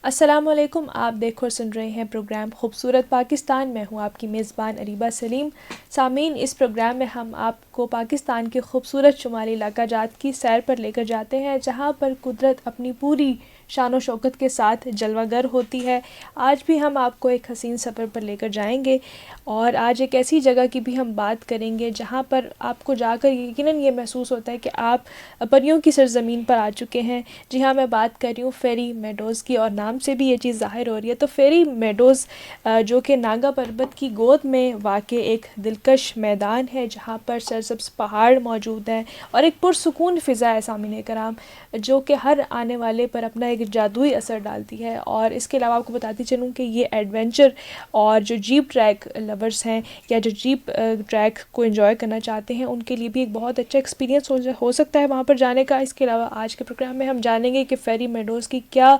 السلام علیکم، آپ دیکھ اور سن رہے ہیں پروگرام خوبصورت پاکستان. میں ہوں آپ کی میزبان اریبہ سلیم. سامعین، اس پروگرام میں ہم آپ کو پاکستان کے خوبصورت شمالی علاقہ جات کی سیر پر لے کر جاتے ہیں، جہاں پر قدرت اپنی پوری شان و شوکت کے ساتھ جلوہ گر ہوتی ہے. آج بھی ہم آپ کو ایک حسین سفر پر لے کر جائیں گے، اور آج ایک ایسی جگہ کی بھی ہم بات کریں گے جہاں پر آپ کو جا کر یقیناً یہ محسوس ہوتا ہے کہ آپ پریوں کی سرزمین پر آ چکے ہیں. جی ہاں، میں بات کر رہی ہوں فیری میڈوز کی، اور نام سے بھی یہ چیز ظاہر ہو رہی ہے. تو فیری میڈوز جو کہ ناگا پربت کی گود میں واقع ایک دلکش میدان ہے، جہاں پر سرسبز پہاڑ موجود ہیں اور ایک پرسکون فضا ہے سامعین کرام، جو کہ ہر آنے والے پر اپنا ایک جادوئی اثر ڈالتی ہے. اور اس کے علاوہ آپ کو بتاتی چلوں کہ یہ ایڈونچر اور جو جیپ ٹریک لورز ہیں یا جو جیپ ٹریک کو انجوائے کرنا چاہتے ہیں، ان کے لیے بھی ایک بہت اچھا ایکسپیرینس ہو سکتا ہے وہاں پر جانے کا. اس کے علاوہ آج کے پروگرام میں ہم جانیں گے کہ فیری میڈوز کی کیا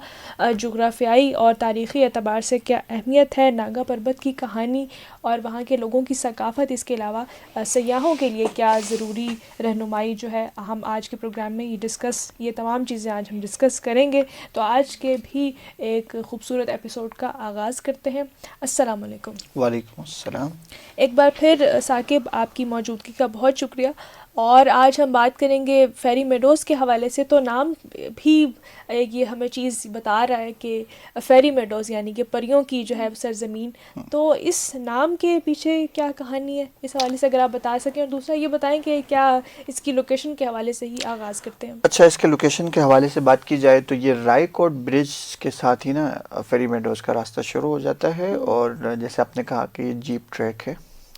جغرافیائی اور تاریخی اعتبار سے کیا اہمیت ہے، ناگا پربت کی کہانی اور وہاں کے لوگوں کی ثقافت. اس کے علاوہ سیاحوں کے لیے کیا ضروری رہنمائی جو ہے، ہم آج کے پروگرام میں یہ تمام چیزیں آج ہم ڈسکس کریں گے. تو آج کے بھی ایک خوبصورت ایپیسوڈ کا آغاز کرتے ہیں. السلام علیکم. وعلیکم السلام. ایک بار پھر ثاقب، آپ کی موجودگی کا بہت شکریہ. اور آج ہم بات کریں گے فیری میڈوز کے حوالے سے. تو نام بھی یہ ہمیں چیز بتا رہا ہے کہ فیری میڈوز یعنی کہ پریوں کی جو ہے سرزمین. تو اس نام کے پیچھے کیا کہانی ہے، اس حوالے سے اگر آپ بتا سکیں. اور دوسرا یہ بتائیں کہ کیا اس کی لوکیشن کے حوالے سے ہی آغاز کرتے ہیں. اچھا، اس کے لوکیشن کے حوالے سے بات کی جائے تو یہ رائے کوٹ برج کے ساتھ ہی نا فیری میڈوز کا راستہ شروع ہو جاتا ہے. اور جیسے آپ نے کہا کہ یہ جیپ ٹریک ہے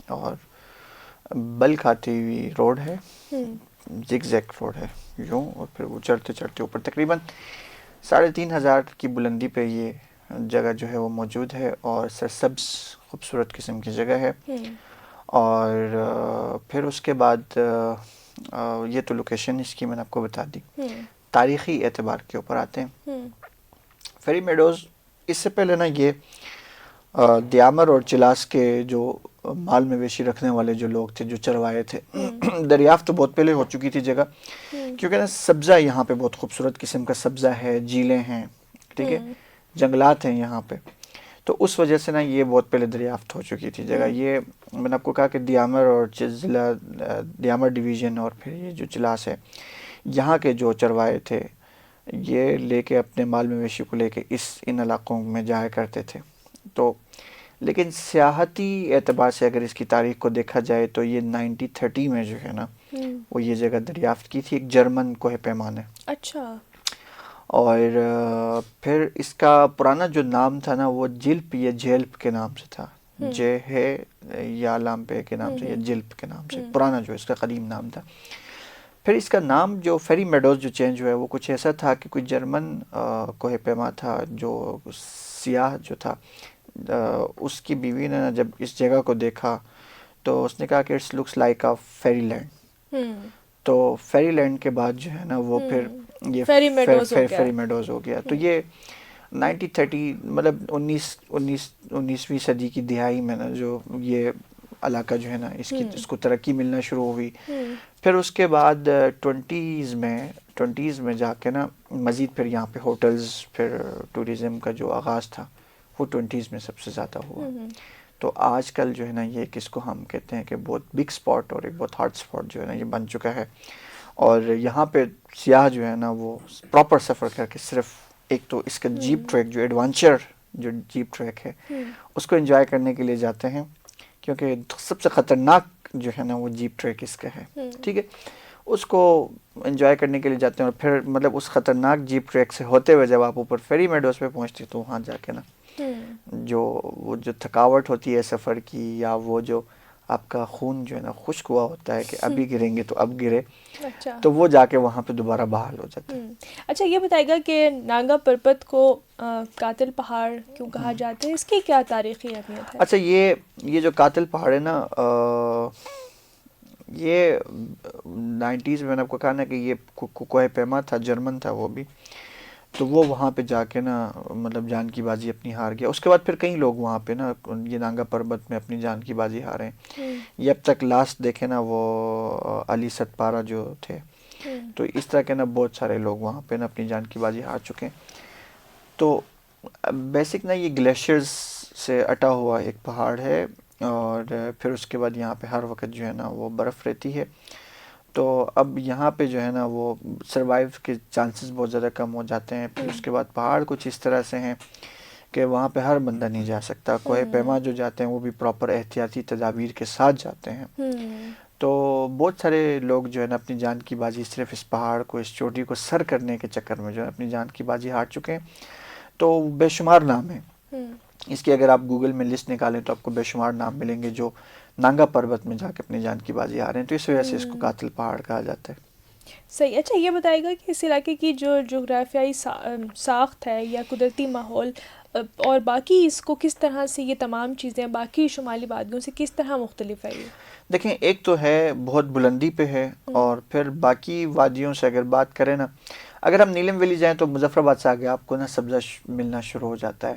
اور بل کھاتی ہوئی روڈ ہے، زگ زیگ روڈ ہے یوں، اور پھر وہ چڑھتے چڑھتے اوپر تقریباً 3500 کی بلندی پہ یہ جگہ جو ہے وہ موجود ہے، اور سرسبز خوبصورت قسم کی جگہ ہے. اور پھر اس کے بعد یہ تو لوکیشن اس کی میں نے آپ کو بتا دی. تاریخی اعتبار کے اوپر آتے ہیں. فیری میڈوز اس سے پہلے نا یہ دیامر اور چلاس کے جو مال مویشی رکھنے والے جو لوگ تھے، جو چروائے تھے، دریافت تو بہت پہلے ہو چکی تھی جگہ، کیونکہ نا سبزہ یہاں پہ بہت خوبصورت قسم کا سبزہ ہے، جھیلیں ہیں، ٹھیک ہے، جنگلات ہیں یہاں پہ. تو اس وجہ سے نا یہ بہت پہلے دریافت ہو چکی تھی جگہ. یہ میں نے آپ کو کہا کہ دیامر اور ضلع دیامر ڈویژن اور پھر یہ جو چلاس ہے، یہاں کے جو چروائے تھے یہ لے کے اپنے مال مویشی کو لے کے ان علاقوں میں جایا کرتے تھے. تو لیکن سیاحتی اعتبار سے اگر اس کی تاریخ کو دیکھا جائے تو یہ 1930 میں جو ہے نا وہ یہ جگہ دریافت کی تھی. ایک جرمن کوہ پیمان ہے. اچھا. اور پھر اس کا پرانا جو نام تھا نا وہ جلپ یا جیلپ کے نام سے تھا. جے ہے یا لامپے کے نام سے یا جلپ کے نام سے پرانا جو اس کا قدیم نام تھا. پھر اس کا نام جو فیری میڈوز جو چینج ہوا ہے وہ کچھ ایسا تھا کہ کوئی جرمن کوہ پیما تھا جو سیاح جو تھا، اس کی بیوی نے جب اس جگہ کو دیکھا تو اس نے کہا کہ it's looks like a fairy land. تو فیری لینڈ کے بعد جو ہے نا وہ پھر یہ فیری میڈوز ہو گیا. تو یہ 1930 مطلب 19ویں صدی کی دہائی میں نا جو یہ علاقہ جو ہے نا اس کو ترقی ملنا شروع ہوئی. پھر اس کے بعد 20s میں جا کے نا مزید پھر یہاں پہ ہوٹلز، پھر ٹوریزم کا جو آغاز تھا وہ 20s میں سب سے زیادہ ہوا. تو آج کل جو ہے نا یہ کس کو ہم کہتے ہیں کہ بہت بگ سپاٹ اور ایک بہت ہاٹ سپاٹ جو ہے نا یہ بن چکا ہے. اور یہاں پہ سیاح جو ہے نا وہ پراپر سفر کر کے صرف ایک تو اس کا جیپ ٹریک جو ایڈونچر جو جیپ ٹریک ہے اس کو انجوائے کرنے کے لیے جاتے ہیں، کیونکہ سب سے خطرناک جو ہے نا وہ جیپ ٹریک اس کا ہے. ٹھیک ہے، اس کو انجوائے کرنے کے لیے جاتے ہیں. اور پھر مطلب اس خطرناک جیپ ٹریک سے ہوتے ہوئے جب آپ اوپر فیری میڈوز پہ پہنچتے تو وہاں جا کے نا وہ جو تھکاوٹ ہوتی ہے سفر کی، یا وہ جو آپ کا خون جو ہے نا خشک ہوا ہوتا ہے کہ ابھی گریں گے تو اب گرے، تو وہ جا کے وہاں پہ دوبارہ بحال ہو جاتا ہے. اچھا، یہ بتائے گا کہ ناگا پربت کو قاتل پہاڑ کیوں کہا جاتا ہے؟ اس کی کیا تاریخی اہمیت ہے؟ اچھا، یہ جو قاتل پہاڑ ہے نا، یہ 90s میں نے آپ کو کہا نا کہ یہ کوہ پیما تھا، جرمن تھا وہ بھی. تو وہ وہاں پہ جا کے نا مطلب جان کی بازی اپنی ہار گیا. اس کے بعد پھر کئی لوگ وہاں پہ نا یہ ناگا پربت میں اپنی جان کی بازی ہارے ہیں. یہ اب تک لاسٹ دیکھے نا وہ علی ستپارہ جو تھے، تو اس طرح کے نا بہت سارے لوگ وہاں پہ نا اپنی جان کی بازی ہار چکے ہیں. تو بیسک نا یہ گلیشیئرز سے اٹا ہوا ایک پہاڑ ہے، اور پھر اس کے بعد یہاں پہ ہر وقت جو ہے نا وہ برف رہتی ہے. تو اب یہاں پہ جو ہے نا وہ سروائیو کے چانسز بہت زیادہ کم ہو جاتے ہیں. پھر اس کے بعد پہاڑ کچھ اس طرح سے ہیں کہ وہاں پہ ہر بندہ نہیں جا سکتا. کوہ پیما جو جاتے ہیں وہ بھی پراپر احتیاطی تدابیر کے ساتھ جاتے ہیں. تو بہت سارے لوگ جو ہے نا اپنی جان کی بازی صرف اس پہاڑ کو، اس چوٹی کو سر کرنے کے چکر میں جو ہے اپنی جان کی بازی ہار چکے ہیں. تو بے شمار نام ہیں اس کی. اگر آپ گوگل میں لسٹ نکالیں تو آپ کو بے شمار نام ملیں گے جو نانگا پروت میں جا کے اپنی جان کی بازی ہارے ہیں. تو اس وجہ سے اس کو قاتل پہاڑ کہا جاتا ہے. صحیح. اچھا یہ بتائے گا کہ اس علاقے کی جو جغرافیائی ساخت ہے یا قدرتی ماحول اور باقی اس کو کس طرح سے یہ تمام چیزیں باقی شمالی وادیوں سے کس طرح مختلف ہے؟ یہ دیکھیں، ایک تو ہے بہت بلندی پہ ہے، اور پھر باقی وادیوں سے اگر بات کریں نا، اگر ہم نیلم ویلی جائیں تو مظفر آباد سے آگے آپ کو نا سبزہ ملنا شروع ہو جاتا ہے.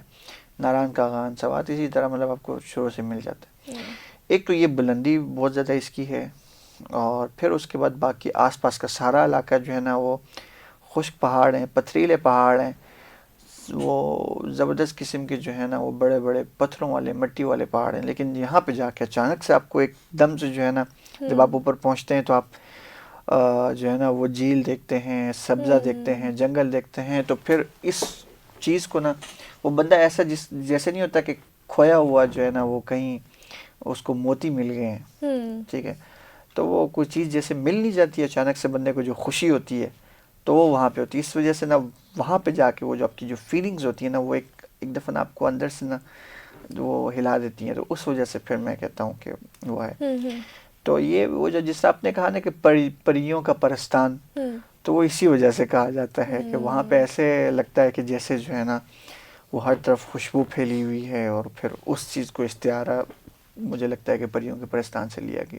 ناران کاغان سوات اسی طرح مطلب آپ کو شروع سے مل جاتا ہے. ایک تو یہ بلندی بہت زیادہ اس کی ہے، اور پھر اس کے بعد باقی آس پاس کا سارا علاقہ جو ہے نا وہ خشک پہاڑ ہیں، پتھریلے پہاڑ ہیں. وہ زبردست قسم کے جو ہے نا وہ بڑے بڑے پتھروں والے مٹی والے پہاڑ ہیں. لیکن یہاں پہ جا کے اچانک سے آپ کو ایک دم سے جو ہے نا جب آپ اوپر پہنچتے ہیں تو آپ جو ہے نا وہ جھیل دیکھتے ہیں، سبزہ دیکھتے ہیں، جنگل دیکھتے ہیں. تو پھر اس چیز کو نا وہ بندہ ایسا جیسے نہیں ہوتا کہ کھویا ہوا جو ہے نا وہ کہیں اس کو موتی مل گئے ہیں، ٹھیک ہے. تو وہ کوئی چیز جیسے مل نہیں جاتی ہے اچانک سے بندے کو جو خوشی ہوتی ہے تو وہ وہاں پہ ہوتی ہے. اس وجہ سے نا وہاں پہ جا کے وہ جو آپ کی جو فیلنگز ہوتی ہیں نا وہ ایک دفعہ نا آپ کو اندر سے نا وہ ہلا دیتی ہیں. تو اس وجہ سے پھر میں کہتا ہوں کہ وہ ہے. تو یہ وہ جو جس آپ نے کہا نا کہ پریوں کا پرستان، تو وہ اسی وجہ سے کہا جاتا ہے کہ وہاں پہ ایسے لگتا ہے کہ جیسے جو ہے نا وہ ہر طرف خوشبو پھیلی ہوئی ہے. اور پھر اس چیز کو استعارہ مجھے لگتا ہے کہ پریوں کے پرستان سے لیا ہے.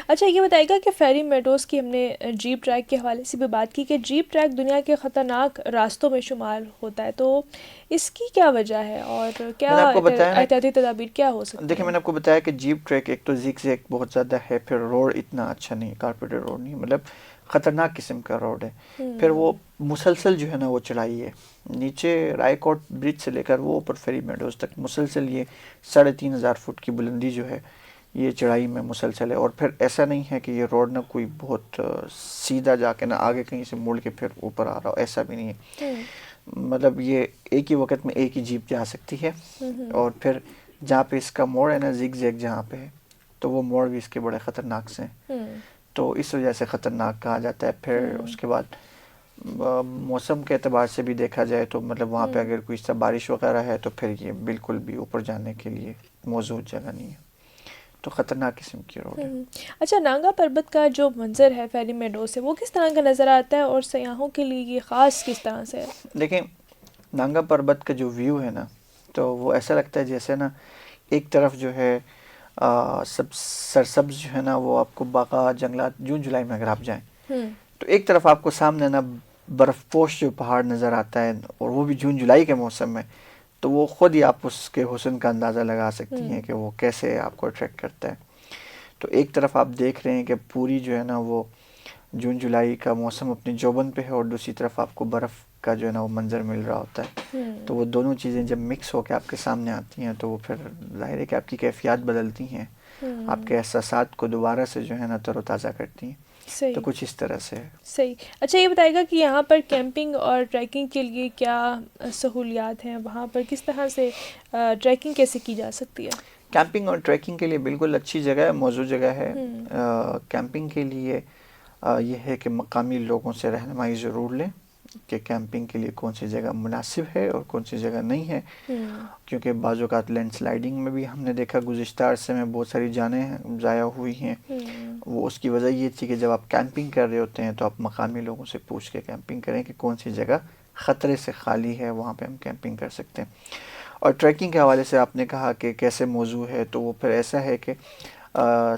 اچھا یہ بتائے گا کہ فیری میڈوز کی ہم نے جیپ ٹریک کے حوالے سے بھی بات کی کہ جیپ ٹریک دنیا کے خطرناک راستوں میں شمار ہوتا ہے. تو اس کی کیا وجہ ہے اور کیا احتیاطی تدابیر کیا ہو سکتی ہیں؟ دیکھیں، میں نے آپ کو بتایا کہ جیپ ٹریک ایک تو زیگ زیگ بہت زیادہ ہے، پھر روڈ اتنا اچھا نہیں، کارپیٹر روڈ نہیں، مطلب خطرناک قسم کا روڈ ہے. پھر وہ مسلسل جو ہے نا وہ چڑھائی ہے نیچے رائے کوٹ برج سے لے کر وہ اوپر فیری میڈوز تک مسلسل یہ 3,500 فٹ کی بلندی جو ہے یہ چڑھائی میں مسلسل ہے. اور پھر ایسا نہیں ہے کہ یہ روڈ نا کوئی بہت سیدھا جا کے نا آگے کہیں سے مڑ کے پھر اوپر آ رہا ہو، ایسا بھی نہیں ہے. مطلب یہ ایک ہی وقت میں ایک ہی جیپ جا سکتی ہے. اور پھر جہاں پہ اس کا موڑ ہے نا زیگ زیگ جہاں پہ ہے تو وہ موڑ بھی اس کے بڑے خطرناک سے ہیں، تو اس وجہ سے خطرناک کہا جاتا ہے. پھر اس کے بعد موسم کے اعتبار سے بھی دیکھا جائے تو مطلب وہاں پہ اگر کوئی سا بارش وغیرہ ہے تو پھر یہ بالکل بھی اوپر جانے کے لیے موزوں جگہ نہیں ہے. تو خطرناک قسم کی روڈ ہے. اچھا، نانگا پربت کا جو منظر ہے فیری میڈوز سے وہ کس طرح کا نظر آتا ہے اور سیاحوں کے لیے یہ خاص کس طرح سے ہے؟ دیکھیں، نانگا پربت کا جو ویو ہے نا تو وہ ایسا لگتا ہے جیسے نا ایک طرف جو ہے سب سرسبز جو ہے نا وہ آپ کو باغات جنگلات جون جولائی میں اگر آپ جائیں تو ایک طرف آپ کو سامنے نا برف پوش جو پہاڑ نظر آتا ہے، اور وہ بھی جون جولائی کے موسم میں، تو وہ خود ہی آپ اس کے حسن کا اندازہ لگا سکتی ہیں کہ وہ کیسے آپ کو اٹریکٹ کرتا ہے. تو ایک طرف آپ دیکھ رہے ہیں کہ پوری جو ہے نا وہ جون جولائی کا موسم اپنی جوبن پہ ہے، اور دوسری طرف آپ کو برف کا جو ہے نا وہ منظر مل رہا ہوتا ہے. تو وہ دونوں چیزیں جب مکس ہو کے آپ کے سامنے آتی ہیں تو وہ پھر ظاہر ہے کہ آپ کی کیفیات بدلتی ہیں، آپ کے احساسات کو دوبارہ سے جو ہے نا تر و تازہ کرتی ہیں. تو کچھ اس طرح سے ہے. صحیح. اچھا یہ بتائے گا کہ یہاں پر کیمپنگ اور ٹریکنگ کے لیے کیا سہولیات ہیں، وہاں پر کس طرح سے ٹریکنگ کیسے کی جا سکتی ہے؟ کیمپنگ اور ٹریکنگ کے لیے بالکل اچھی جگہ ہے، موزوں جگہ ہے. کیمپنگ کے لیے یہ ہے کہ مقامی لوگوں سے رہنمائی ضرور لیں کہ کیمپنگ کے لیے کون سی جگہ مناسب ہے اور کون سی جگہ نہیں ہے. کیونکہ بعض اوقات لینڈ سلائڈنگ میں بھی ہم نے دیکھا گزشتہ عرصے میں بہت ساری جانیں ضائع ہوئی ہیں. وہ اس کی وجہ یہ تھی کہ جب آپ کیمپنگ کر رہے ہوتے ہیں تو آپ مقامی لوگوں سے پوچھ کے کیمپنگ کریں کہ کون سی جگہ خطرے سے خالی ہے، وہاں پہ ہم کیمپنگ کر سکتے ہیں. اور ٹریکنگ کے حوالے سے آپ نے کہا کہ کیسے موضوع ہے، تو وہ پھر ایسا ہے کہ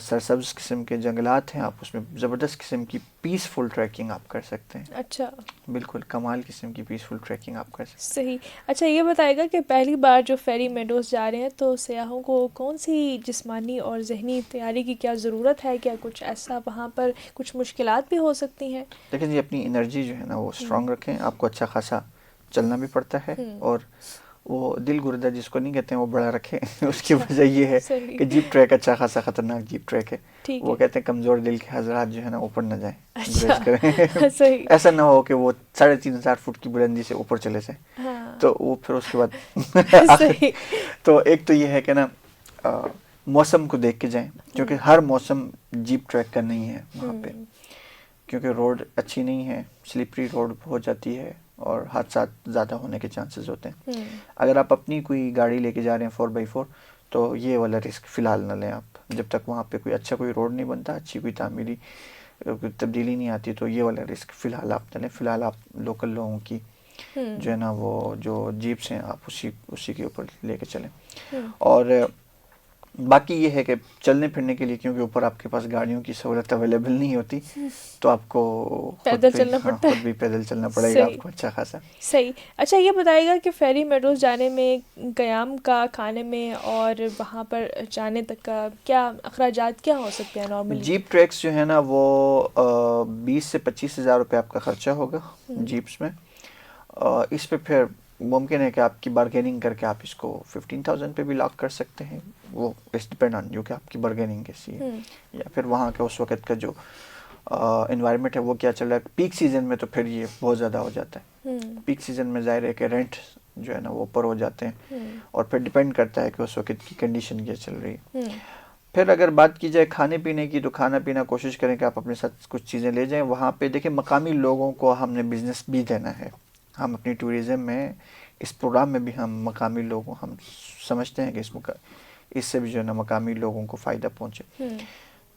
سرسبز قسم کے جنگلات ہیں، آپ اس میں زبردست قسم کی پیسفل ٹریکنگ آپ کر سکتے ہیں. اچھا، بالکل کمال قسم کی پیسفل ٹریکنگ آپ کر سکتے ہیں. صحیح. اچھا یہ بتائے گا کہ پہلی بار جو فیری میڈوز جا رہے ہیں تو سیاحوں کو کون سی جسمانی اور ذہنی تیاری کی کیا ضرورت ہے؟ کیا کچھ ایسا وہاں پر کچھ مشکلات بھی ہو سکتی ہیں؟ لیکن یہ اپنی انرجی جو ہے نا وہ اسٹرانگ رکھیں. آپ کو اچھا خاصا چلنا بھی پڑتا ہے، اور وہ دل گردہ جس کو نہیں کہتے ہیں وہ بڑا رکھے اس کی وجہ یہ ہے کہ جیپ ٹریک اچھا خاصا خطرناک جیپ ٹریک ہے، وہ کہتے ہیں کمزور دل کے حضرات جو ہے نا اوپر نہ جائیں، گریز کریں، ایسا نہ ہو کہ وہ 3,500 فٹ کی بلندی سے اوپر چلے جائیں، تو وہ پھر اس کے بعد تو ایک تو یہ ہے کہ نا موسم کو دیکھ کے جائیں، کیونکہ ہر موسم جیپ ٹریک کا نہیں ہے وہاں پہ، کیونکہ روڈ اچھی نہیں ہے، سلپری روڈ ہو جاتی ہے اور حادثات زیادہ ہونے کے چانسز ہوتے ہیں۔ اگر آپ اپنی کوئی گاڑی لے کے جا رہے ہیں 4x4 تو یہ والا رسک فی الحال نہ لیں آپ، جب تک وہاں پہ کوئی روڈ نہیں بنتا، اچھی کوئی تعمیری تبدیلی نہیں آتی، تو یہ والا رسک فی الحال آپ نہ لیں۔ فی الحال آپ لوکل لوگوں کی جو ہے نا وہ جو جیپس ہیں آپ اسی کے اوپر لے کے چلیں، اور باقی یہ ہے کہ چلنے پھرنے کے لیے کیونکہ اوپر آپ کے پاس گاڑیوں کی سہولت اویلیبل نہیں ہوتی، تو آپ کو پیدل چلنا پڑتا ہے، خود بھی پیدل چلنا پڑے گا آپ کو اچھا خاصا۔ صحیح۔ اچھا یہ بتائیے گا کہ فیری میڈوز جانے میں قیام کا، کھانے میں اور وہاں پر جانے تک کا کیا اخراجات کیا ہو سکتے ہیں نارملی؟ جیپ ٹریکس جو ہے نا وہ 20 سے 25 ہزار روپے آپ کا خرچہ ہوگا جیپس میں، اس پہ پھر ممکن ہے کہ آپ کی بارگیننگ کر کے آپ اس کو 15,000 پہ بھی لاک کر سکتے ہیں، وہ اس ڈپینڈ آن جو کہ آپ کی بارگیننگ کیسی ہے، یا پھر وہاں کا اس وقت کا جو انوائرمنٹ ہے وہ کیا چل رہا ہے۔ پیک سیزن میں تو پھر یہ بہت زیادہ ہو جاتا ہے، پیک سیزن میں ظاہر ہے کہ رینٹ جو ہے نا وہ اوپر ہو جاتے ہیں، اور پھر ڈپینڈ کرتا ہے کہ اس وقت کی کنڈیشن کیا چل رہی ہے۔ پھر اگر بات کی جائے کھانے پینے کی، تو کھانا پینا کوشش کریں کہ آپ اپنے ساتھ کچھ چیزیں لے جائیں۔ وہاں پہ دیکھیں مقامی لوگوں کو ہم نے بزنس بھی دینا ہے، ہم اپنی ٹورزم میں اس پروگرام میں بھی ہم مقامی لوگوں ہم سمجھتے ہیں کہ اس سے بھی جو ہے نا مقامی لوگوں کو فائدہ پہنچے،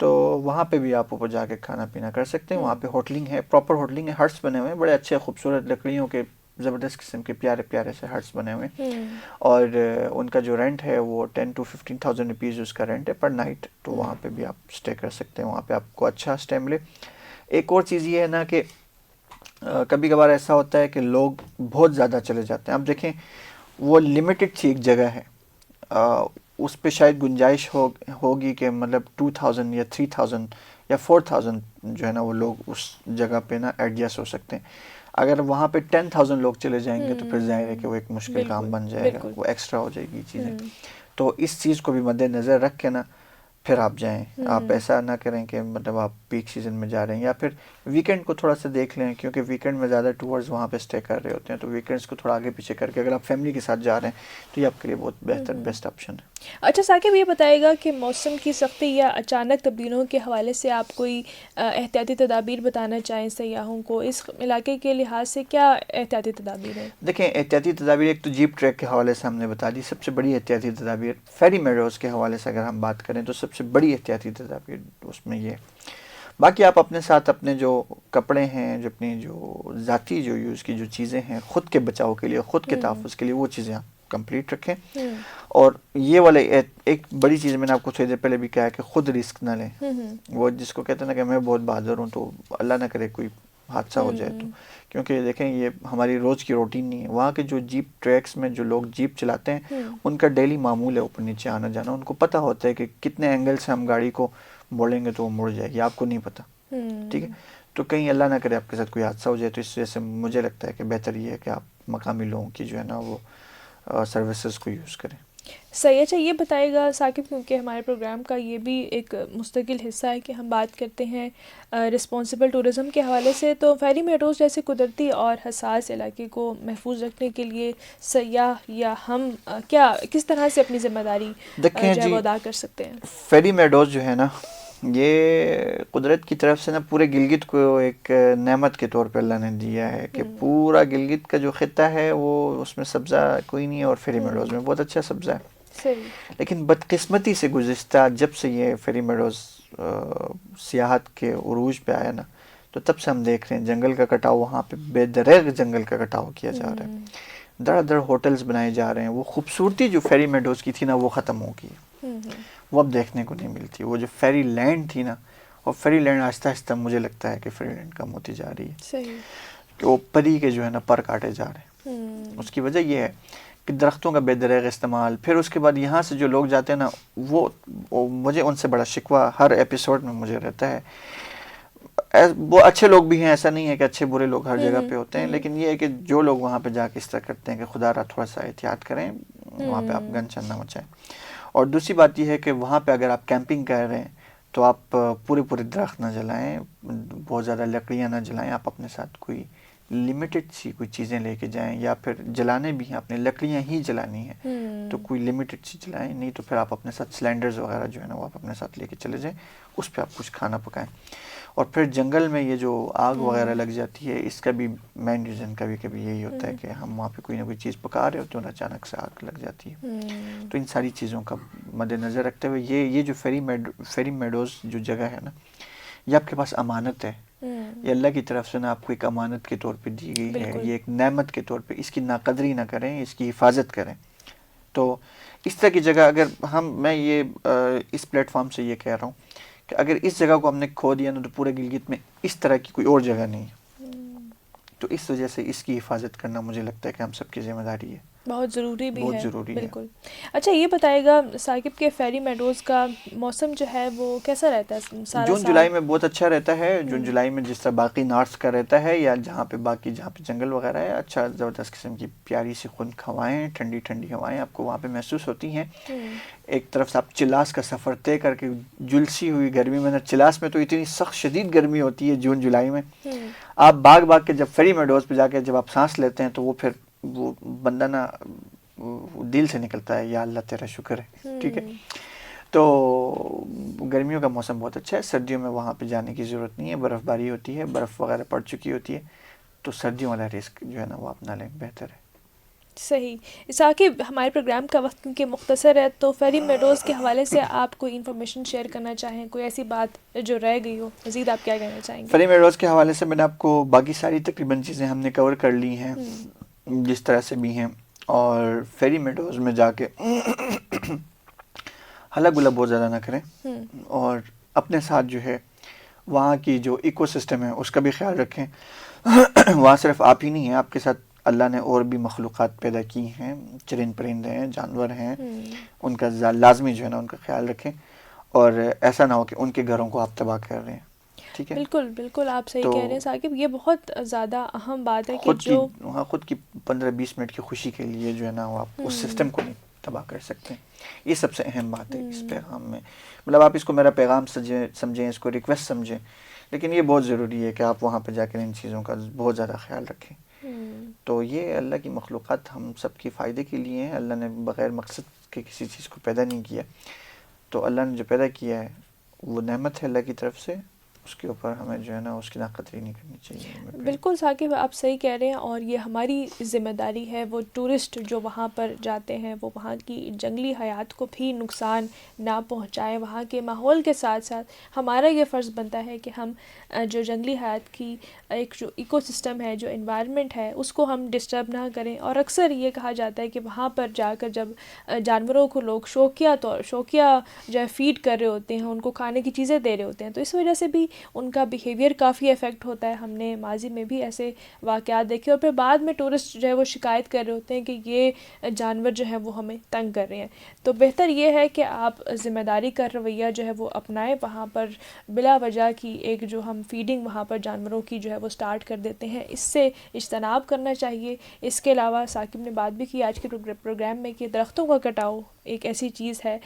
تو وہاں پہ بھی آپ اوپر جا کے کھانا پینا کر سکتے ہیں۔ وہاں پہ ہوٹلنگ ہے، پراپر ہوٹلنگ ہے، ہٹس بنے ہوئے ہیں، بڑے اچھے خوبصورت لکڑیوں کے زبردست قسم کے پیارے پیارے سے ہٹس بنے ہوئے ہیں، اور ان کا جو رینٹ ہے وہ 10 to 15,000 روپیز اس کا رینٹ ہے پر نائٹ، تو وہاں پہ بھی آپ اسٹے کر سکتے ہیں، وہاں پہ آپ کو اچھا اسٹے ملے۔ ایک اور چیز یہ ہے نا کہ کبھی کبھار ایسا ہوتا ہے کہ لوگ بہت زیادہ چلے جاتے ہیں، اب دیکھیں وہ لمیٹڈ سی ایک جگہ ہے، اس پہ شاید گنجائش ہوگی کہ مطلب 2,000 یا 3,000 یا 4,000 جو ہے نا وہ لوگ اس جگہ پہ نا ایڈجسٹ ہو سکتے ہیں۔ اگر وہاں پہ 10,000 لوگ چلے جائیں گے تو پھر ظاہر ہے کہ وہ ایک مشکل کام بن جائے گا، وہ ایکسٹرا ہو جائے گی چیزیں، تو اس چیز کو بھی مد نظر رکھ کے نا پھر آپ جائیں۔ آپ ایسا نہ کریں کہ مطلب آپ پیک سیزن میں جا رہے ہیں، یا پھر ویکینڈ کو تھوڑا سا دیکھ لیں، کیونکہ ویکینڈ میں زیادہ ٹورز وہاں پہ اسٹے کر رہے ہوتے ہیں، تو ویکینڈس کو تھوڑا آگے پیچھے کر کے اگر آپ فیملی کے ساتھ جا رہے ہیں تو یہ آپ کے لیے بہت بہتر بیسٹ آپشن ہے۔ اچھا ثاقب یہ بتائے گا کہ موسم کی سختی یا اچانک تبدیلیوں کے حوالے سے آپ کوئی احتیاطی تدابیر بتانا چاہیں سیاحوں کو، اس علاقے کے لحاظ سے کیا احتیاطی تدابیر ہیں؟ دیکھیں احتیاطی تدابیر ایک تو جیپ ٹریک کے حوالے سے ہم نے بتا دی، سب سے بڑی احتیاطی تدابیر فیری میڈوز کے حوالے سے اگر ہم بات کریں تو سب سے بڑی احتیاطی تدابیر اس میں یہ ہے۔ باقی آپ اپنے ساتھ اپنے جو کپڑے ہیں، جو اپنی جو ذاتی جو یوز کی جو چیزیں ہیں خود کے بچاؤ کے لیے، خود کے تحفظ کے لیے، وہ چیزیں آپ کمپلیٹ رکھیں، اور یہ والے ایک بڑی چیز میں نے آپ کو تھوڑی دیر پہلے بھی کہا ہے کہ خود رسک نہ لیں۔ وہ جس کو کہتے ہیں نا کہ میں بہت بہادر ہوں، تو اللہ نہ کرے کوئی حادثہ ہو جائے تو، کیونکہ دیکھیں یہ ہماری روز کی روٹین نہیں ہے۔ وہاں کے جو جیپ ٹریکس میں جو لوگ جیپ چلاتے ہیں ان کا ڈیلی معمول ہے اوپر نیچے آنا جانا، ان کو پتہ ہوتا ہے کہ کتنے اینگل سے ہم گاڑی کو موڑیں گے تو وہ مڑ جائے گی، آپ کو نہیں پتہ، ٹھیک ہے؟ تو کہیں اللہ نہ کرے آپ کے ساتھ کوئی حادثہ ہو جائے، تو اس وجہ سے مجھے لگتا ہے کہ بہتر یہ ہے کہ آپ مقامی لوگوں کی جو ہے نا وہ سروسز کو یوز کریں۔ صحیح۔ اچھا یہ بتائے گا ثاقب، کیونکہ ہمارے پروگرام کا یہ بھی ایک مستقل حصہ ہے کہ ہم بات کرتے ہیں رسپانسبل ٹورزم کے حوالے سے، تو فیری میڈوز جیسے قدرتی اور حساس علاقے کو محفوظ رکھنے کے لیے سیاح یا ہم کس طرح سے اپنی ذمہ داری جو ہے وہ ادا کر سکتے ہیں؟ فیری میڈوز جو ہے نا یہ قدرت کی طرف سے نا پورے گلگت کو ایک نعمت کے طور پہ اللہ نے دیا ہے کہ پورا گلگت کا جو خطہ ہے وہ اس میں سبزہ کوئی نہیں ہے، اور فیری میڈوز میں بہت اچھا سبزہ ہے۔ لیکن بدقسمتی سے گزشتہ جب سے یہ فیری میڈوز سیاحت کے عروج پہ آیا نا، تو تب سے ہم دیکھ رہے ہیں جنگل کا کٹاؤ، وہاں پہ بے دریغ جنگل کا کٹاؤ کیا جا رہا ہے، دڑ دڑ ہوٹلز بنائے جا رہے ہیں۔ وہ خوبصورتی جو فیری میڈوز کی تھی نا وہ ختم ہو گئی، وہ اب دیکھنے کو نہیں ملتی۔ وہ جو فیری لینڈ تھی نا، اور فیری لینڈ آہستہ آہستہ مجھے لگتا ہے کہ فیری لینڈ کم ہوتی جا رہی ہے، کہ وہ پری کے جو ہے نا پر کاٹے جا رہے ہیں۔ اس کی وجہ یہ ہے کہ درختوں کا بے دریغ استعمال، پھر اس کے بعد یہاں سے جو لوگ جاتے ہیں نا وہ مجھے ان سے بڑا شکوہ ہر ایپیسوڈ میں مجھے رہتا ہے، وہ اچھے لوگ بھی ہیں، ایسا نہیں ہے کہ اچھے برے لوگ ہر جگہ پہ ہوتے ہیں، لیکن یہ ہے کہ جو لوگ وہاں پہ جا کے اس طرح کرتے ہیں کہ خدا را تھوڑا سا احتیاط کریں، وہاں پہ آپ گن چن نہ مچائیں. اور دوسری بات یہ ہے کہ وہاں پہ اگر آپ کیمپنگ کر رہے ہیں تو آپ پورے درخت نہ جلائیں، بہت زیادہ لکڑیاں نہ جلائیں. آپ اپنے ساتھ کوئی لمیٹڈ سی کوئی چیزیں لے کے جائیں، یا پھر جلانے بھی ہیں آپ نے لکڑیاں ہی جلانی ہیں تو کوئی لمیٹڈ سی جلائیں، نہیں تو پھر آپ اپنے ساتھ سلینڈرز وغیرہ جو ہے نا وہ آپ اپنے ساتھ لے کے چلے جائیں، اس پہ آپ کچھ کھانا پکائیں. اور پھر جنگل میں یہ جو آگ وغیرہ لگ جاتی ہے، اس کا بھی مین ریزن کبھی کبھی یہی ہوتا ہے کہ ہم وہاں پہ کوئی نہ کوئی چیز پکا رہے ہوتے ہیں اور اچانک سے آگ لگ جاتی ہے. تو ان ساری چیزوں کا مد نظر رکھتے ہوئے یہ جو فیری میڈوز جو جگہ ہے نا، یہ آپ کے پاس امانت ہے، یہ اللہ کی طرف سے نا آپ کو ایک امانت کے طور پہ دی گئی ہے، یہ ایک نعمت کے طور پہ، اس کی ناقدری نہ کریں، اس کی حفاظت کریں. تو اس طرح کی جگہ اگر میں یہ اس پلیٹ فارم سے یہ کہہ رہا ہوں کہ اگر اس جگہ کو ہم نے کھو دیا نا تو پورے گلگت میں اس طرح کی کوئی اور جگہ نہیں ہے. تو اس وجہ سے اس کی حفاظت کرنا مجھے لگتا ہے کہ ہم سب کی ذمہ داری ہے، بہت ضروری بھی بہت ہے. ضروری ہے. بالکل. اچھا یہ بتائے گا ثاقب کہ فیری میڈوز کا موسم جو ہے وہ کیسا رہتا ہے سارا جون سال؟ جولائی میں بہت اچھا رہتا ہے. جون جولائی میں جس طرح باقی نارتھ کا رہتا ہے، یا جہاں پہ جنگل وغیرہ ہے، اچھا زبردست قسم کی پیاری سی خنک ہوائیں، ٹھنڈی ٹھنڈی ہوائیں آپ کو وہاں پہ محسوس ہوتی ہیں. ایک طرف سے آپ چلاس کا سفر طے کر کے جلسی ہوئی گرمی میں، چلاس میں تو اتنی سخت شدید گرمی ہوتی ہے جون جولائی میں، آپ بھاگ کے جب فیری میڈوز پہ جا کے جب آپ سانس لیتے ہیں تو وہ پھر وہ بندہ نا دل سے نکلتا ہے، یا اللہ تیرا شکر ہے. ٹھیک ہے. تو گرمیوں کا موسم بہت اچھا ہے. سردیوں میں وہاں پہ جانے کی ضرورت نہیں ہے، برف باری ہوتی ہے، برف وغیرہ پڑ چکی ہوتی ہے، تو سردیوں والا رسک جو ہے نا وہ آپ نہ لیں، بہتر ہے. صحیح. ثاقب ہمارے پروگرام کا وقت کیونکہ مختصر ہے، تو فیری میڈوز کے حوالے سے آپ کوئی انفارمیشن شیئر کرنا چاہیں، کوئی ایسی بات جو رہ گئی ہو، مزید آپ کیا کہنا چاہیں گے؟ فیری میڈوز کے حوالے سے میں نے آپ کو باقی ساری تقریباً چیزیں ہم نے کور کر لی ہیں جس طرح سے بھی ہیں. اور فیری میڈوز میں جا کے ہلا گلا بہت زیادہ نہ کریں، اور اپنے ساتھ جو ہے وہاں کی جو ایکو سسٹم ہے اس کا بھی خیال رکھیں. وہاں صرف آپ ہی نہیں ہیں، آپ کے ساتھ اللہ نے اور بھی مخلوقات پیدا کی ہیں، چرند پرندے ہیں، جانور ہیں، ان کا لازمی جو ہے نا ان کا خیال رکھیں، اور ایسا نہ ہو کہ ان کے گھروں کو آپ تباہ کر رہے ہیں. ٹھیک ہے. بالکل آپ صحیح کہہ رہے ہیں ثاقب. یہ بہت زیادہ اہم بات ہے کہ خود کی 15-20 منٹ کی خوشی کے لیے جو ہے نا وہ آپ اس سسٹم کو نہیں تباہ کر سکتے. یہ سب سے اہم بات ہے اس پیغام میں. مطلب آپ اس کو میرا پیغام سمجھیں، اس کو ریکویسٹ سمجھیں، لیکن یہ بہت ضروری ہے کہ آپ وہاں پہ جا کر ان چیزوں کا بہت زیادہ خیال رکھیں. تو یہ اللہ کی مخلوقات ہم سب کے فائدے کے لیے ہیں. اللہ نے بغیر مقصد کے کسی چیز کو پیدا نہیں کیا. تو اللہ نے جو پیدا کیا ہے وہ نعمت ہے اللہ کی طرف سے، اس کے اوپر ہمیں جو ہے نا اس کی ناقدری نہیں کرنی چاہیے. بالکل ثاقب آپ صحیح کہہ رہے ہیں، اور یہ ہماری ذمہ داری ہے. وہ ٹورسٹ جو وہاں پر جاتے ہیں وہ وہاں کی جنگلی حیات کو بھی نقصان نہ پہنچائیں. وہاں کے ماحول کے ساتھ ساتھ ہمارا یہ فرض بنتا ہے کہ ہم جو جنگلی حیات کی ایک جو ایکو سسٹم ہے، جو انوائرمنٹ ہے، اس کو ہم ڈسٹرب نہ کریں. اور اکثر یہ کہا جاتا ہے کہ وہاں پر جا کر جب جانوروں کو لوگ شوقیہ جو ہے فیڈ کر رہے ہوتے ہیں، ان کو کھانے کی چیزیں دے رہے ہوتے ہیں، تو اس وجہ سے بھی ان کا بیہیویئر کافی افیکٹ ہوتا ہے. ہم نے ماضی میں بھی ایسے واقعات دیکھے، اور پھر بعد میں ٹورسٹ جو ہے وہ شکایت کر رہے ہوتے ہیں کہ یہ جانور جو ہے وہ ہمیں تنگ کر رہے ہیں. تو بہتر یہ ہے کہ آپ ذمہ داری کا رویہ جو ہے وہ اپنائیں. وہاں پر بلا وجہ کی ایک جو ہم فیڈنگ وہاں پر جانوروں کی جو ہے وہ سٹارٹ کر دیتے ہیں، اس سے اجتناب کرنا چاہیے. اس کے علاوہ ثاقب نے بات بھی کی آج کے پروگرام میں کہ درختوں کا کٹاؤ ایک ایسی چیز ہے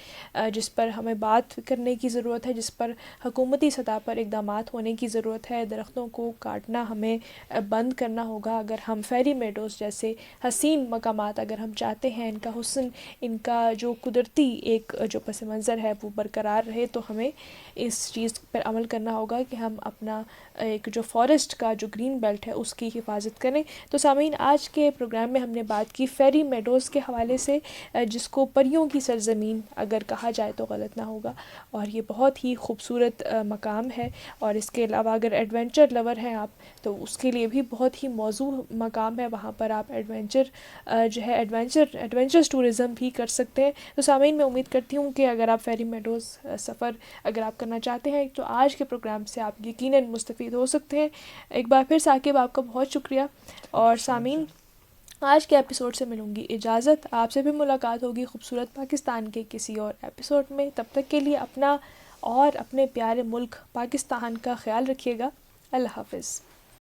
جس پر ہمیں بات کرنے کی ضرورت ہے، جس پر حکومتی سطح پر اقدامات ہونے کی ضرورت ہے. درختوں کو کاٹنا ہمیں بند کرنا ہوگا اگر ہم فیری میڈوز جیسے حسین مقامات اگر ہم چاہتے ہیں ان کا حسن، ان کا جو قدرتی ایک جو پس منظر ہے وہ برقرار رہے، تو ہمیں اس چیز پر عمل کرنا ہوگا کہ ہم اپنا ایک جو فارسٹ کا جو گرین بیلٹ ہے اس کی حفاظت کریں. تو سامعین، آج کے پروگرام میں ہم نے بات کی فیری میڈوز کے حوالے سے، جس کو پریوں کی سرزمین اگر کہا جائے تو غلط نہ ہوگا، اور یہ بہت ہی خوبصورت مقام ہے. اور اس کے علاوہ اگر ایڈونچر لور ہیں آپ تو اس کے لیے بھی بہت ہی موزوں مقام ہے. وہاں پر آپ ایڈونچرس ٹورزم بھی کر سکتے ہیں. تو سامعین، میں امید کرتی ہوں کہ اگر آپ فیری میڈوز سفر اگر آپ کرنا چاہتے ہیں تو آج کے پروگرام سے آپ یقیناً مستفید ہو سکتے ہیں. ایک بار پھر ثاقب آپ کا بہت شکریہ. اور سامعین، آج کے ایپیسوڈ سے ملوں گی اجازت. آپ سے بھی ملاقات ہوگی خوبصورت پاکستان کے کسی اور ایپیسوڈ میں. تب تک کے لیے اپنا اور اپنے پیارے ملک پاکستان کا خیال رکھیے گا. اللہ حافظ.